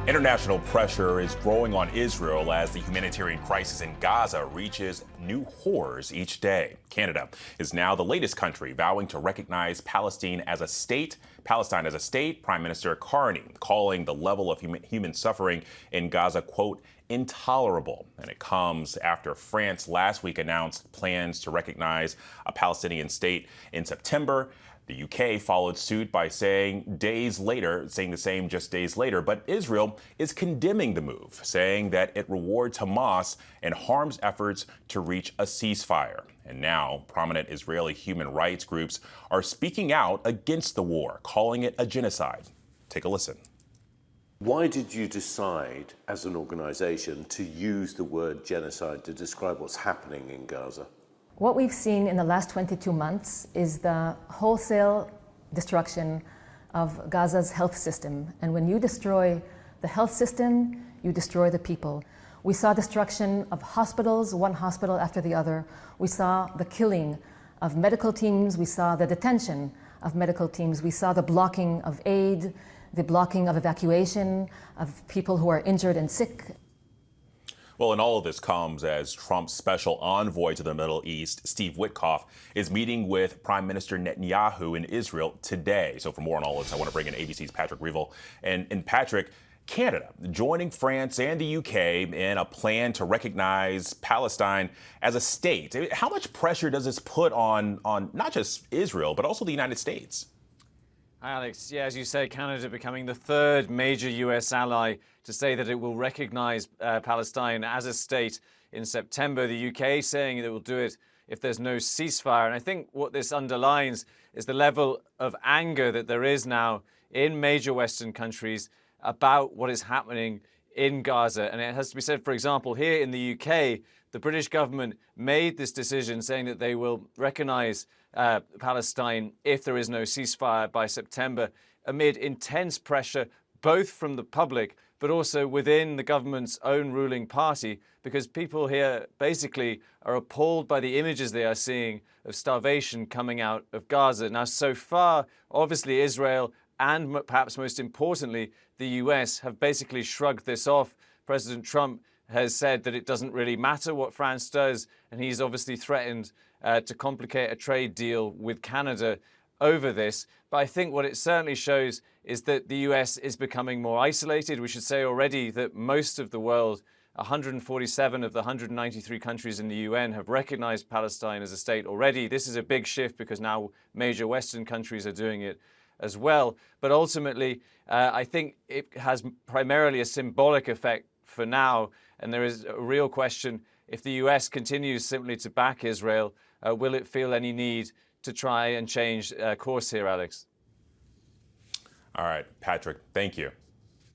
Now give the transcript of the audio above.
International pressure is growing on Israel as the humanitarian crisis in Gaza reaches new horrors each day. Canada is now the latest country vowing to recognize Palestine as a state. Prime Minister Carney calling the level of human suffering in Gaza, quote, intolerable. And it comes after France last week announced plans to recognize a Palestinian state in September. The UK followed suit by saying the same just days later. But Israel is condemning the move, saying that it rewards Hamas and harms efforts to reach a ceasefire. And now prominent Israeli human rights groups are speaking out against the war, calling it a genocide. Take a listen. Why did you decide as an organization to use the word genocide to describe what's happening in Gaza? What we've seen in the last 22 months is the wholesale destruction of Gaza's health system. And when you destroy the health system, you destroy the people. We saw destruction of hospitals, one hospital after the other. We saw the killing of medical teams. We saw the detention of medical teams. We saw the blocking of aid, the blocking of evacuation of people who are injured and sick. Well, and all of this comes as Trump's special envoy to the Middle East, Steve Witkoff, is meeting with Prime Minister Netanyahu in Israel today. So for more on all of this, I want to bring in ABC's Patrick Reevell. And Patrick, Canada joining France and the UK in a plan to recognize Palestine as a state. How much pressure does this put on not just Israel, but also the United States? Hi, Alex. Yeah, as you say, Canada becoming the third major U.S. ally to say that it will recognize Palestine as a state in September. The UK saying that it will do it if there's no ceasefire. And I think what this underlines is the level of anger that there is now in major Western countries about what is happening in Gaza. And it has to be said, for example, here in the UK, the British government made this decision saying that they will recognize Palestine if there is no ceasefire by September, amid intense pressure both from the public but also within the government's own ruling party, because people here basically are appalled by the images they are seeing of starvation coming out of Gaza. Now, so far, obviously Israel and perhaps most importantly, the US have basically shrugged this off. President Trump has said that it doesn't really matter what France does, and he's obviously threatened to complicate a trade deal with Canada over this. But I think what it certainly shows is that the US is becoming more isolated. We should say already that most of the world, 147 of the 193 countries in the UN, have recognized Palestine as a state already. This is a big shift because now major Western countries are doing it as well. But ultimately, I think it has primarily a symbolic effect for now. And there is a real question, if the US continues simply to back Israel, will it feel any need to try and change course here, Alex? All right, Patrick, thank you.